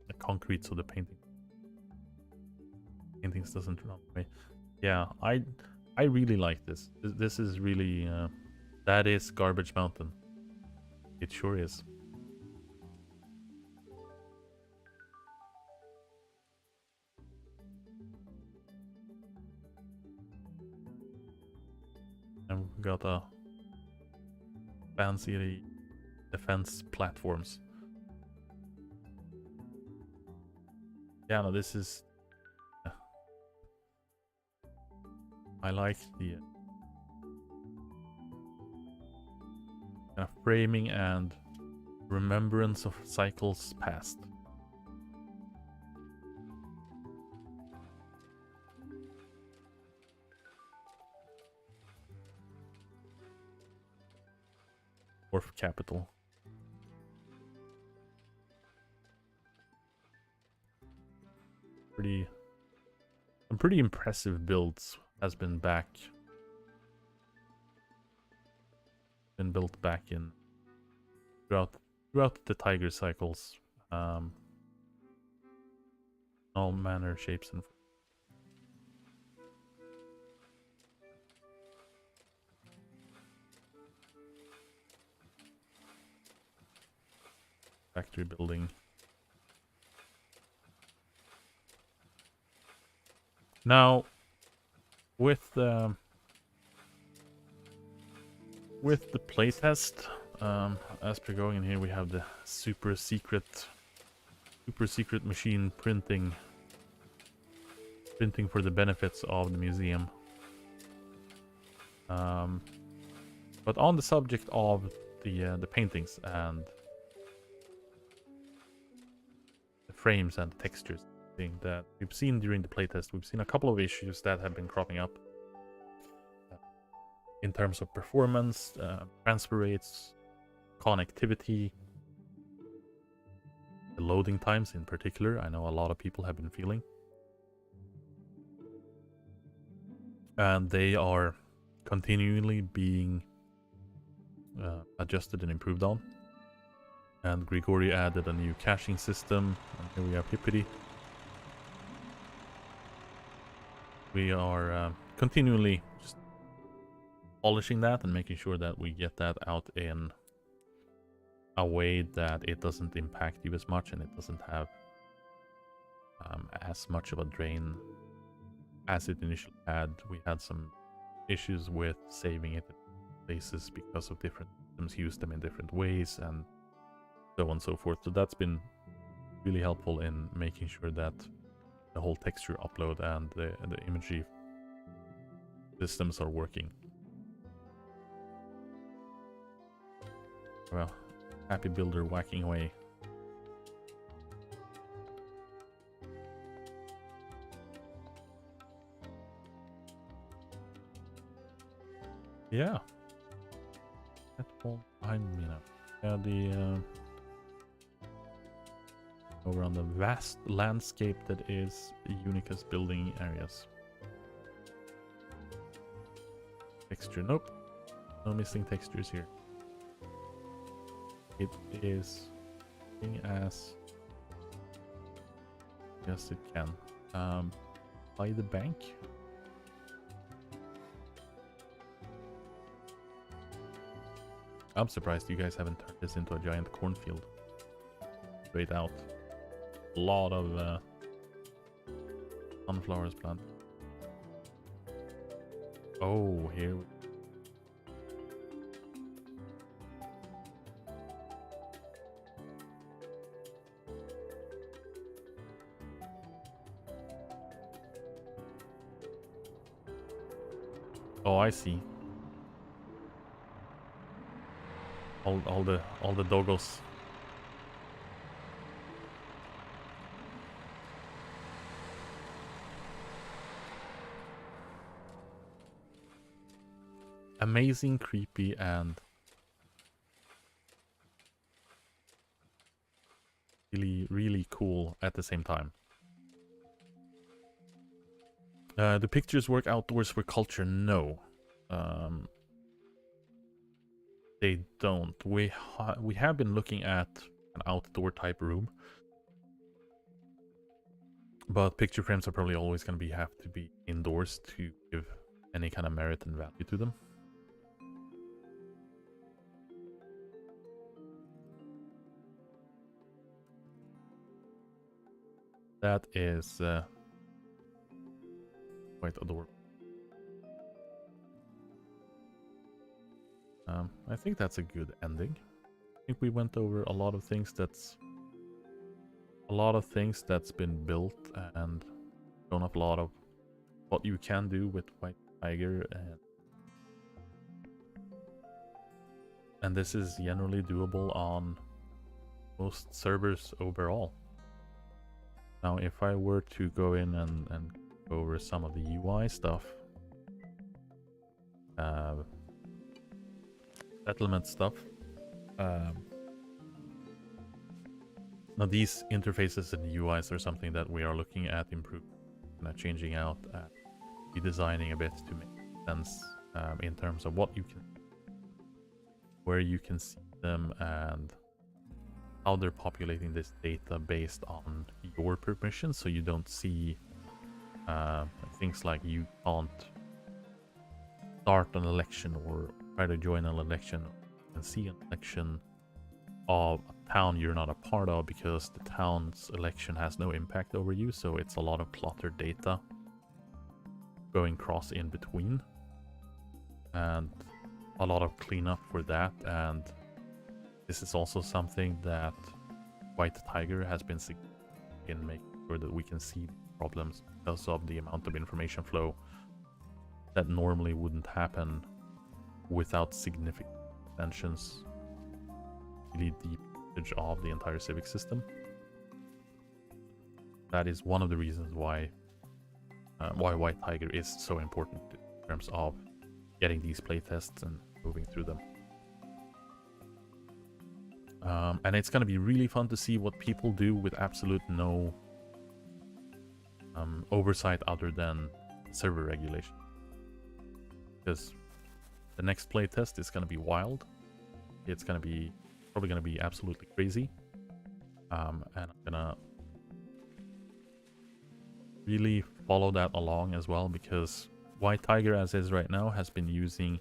The concrete, so the paintings doesn't run away. Yeah, I really like this. This is really that is Garbage Mountain. It sure is. And we've got a fancy defense platforms. Yeah, no, this is. I like the kind of framing and remembrance of cycles past. Wharf capital. Some pretty impressive builds has been built back in throughout the Tiger cycles, all manner, shapes, and factory building. Now, with the playtest, as per going in here, we have the super secret machine printing for the benefits of the museum. But on the subject of the paintings and the frames and the textures thing that we've seen during the playtest, we've seen a couple of issues that have been cropping up in terms of performance, transfer rates, connectivity, the loading times in particular. I know a lot of people have been feeling, and they are continually being adjusted and improved on. And Grigori added a new caching system, and here we have Hippity. We are continually just polishing that and making sure that we get that out in a way that it doesn't impact you as much and it doesn't have as much of a drain as it initially had. We had some issues with saving it in places because of different systems use them in different ways and so on and so forth. So that's been really helpful in making sure that the whole texture upload and the imagery systems are working. Well, happy builder whacking away. Yeah. That wall behind me now. Yeah, the over on the vast landscape that is Unica's building areas. Texture, nope. No missing textures here. It is as yes it can. By the bank. I'm surprised you guys haven't turned this into a giant cornfield. Straight out. A lot of sunflowers planted. Oh, here we Oh, I see. All the doggos. amazing, creepy, and really, really cool at the same time. The pictures work outdoors for culture? No. They don't. We have been looking at an outdoor type room, but picture frames are probably always going to have to be indoors to give any kind of merit and value to them. That is quite adorable. I think that's a good ending. I think we went over a lot of things that's been built and shown up a lot of what you can do with White Tiger, and this is generally doable on most servers overall. Now, if I were to go in and go over some of the UI stuff, settlement stuff. Now, these interfaces and UIs are something that we are looking at improving, changing out, redesigning a bit to make sense in terms of what you can, where you can see them, and how they're populating this data based on your permission, so you don't see things like you can't start an election or try to join an election and see an election of a town you're not a part of, because the town's election has no impact over you, so it's a lot of cluttered data going cross in between, and a lot of cleanup for that. And this is also something that White Tiger has been in making sure that we can see problems because of the amount of information flow that normally wouldn't happen without significant extensions, really deep usage of the entire civic system. That is one of the reasons why White Tiger is so important in terms of getting these playtests and moving through them. And it's going to be really fun to see what people do with absolute no oversight other than server regulation. Because the next playtest is going to be wild. It's going to be probably going to be absolutely crazy. And I'm going to really follow that along as well, because White Tiger, as is right now, has been using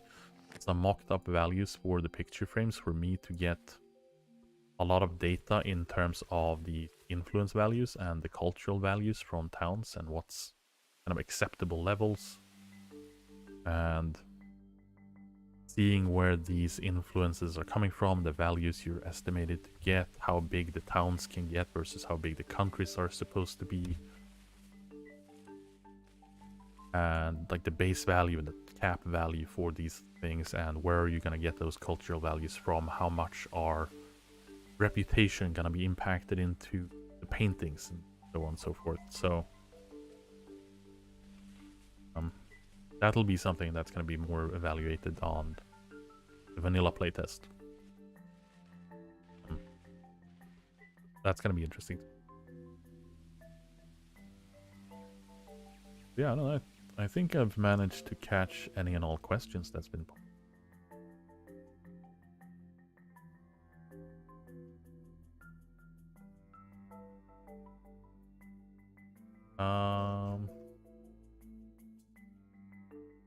some mocked up values for the picture frames for me to get a lot of data in terms of the influence values and the cultural values from towns and what's kind of acceptable levels, and seeing where these influences are coming from, the values you're estimated to get, how big the towns can get versus how big the countries are supposed to be, and like the base value and the cap value for these things, and where are you going to get those cultural values from, how much are reputation going to be impacted into the paintings, and so on and so forth. So that'll be something that's going to be more evaluated on the vanilla playtest. That's going to be interesting. Yeah, no, I think I've managed to catch any and all questions that's been posed.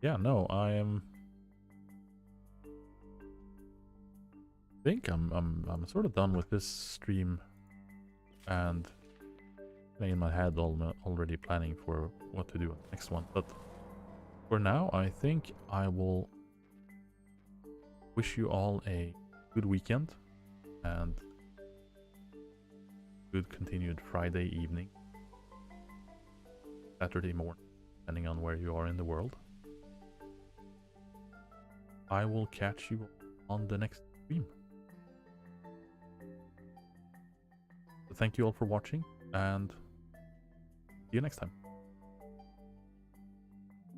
Yeah, no, I think I'm sort of done with this stream, and in my head already planning for what to do on the next one. But for now, I think I will wish you all a good weekend and good continued Friday evening, Saturday morning, depending on where you are in the world. I will catch you on the next stream. So thank you all for watching, and see you next time.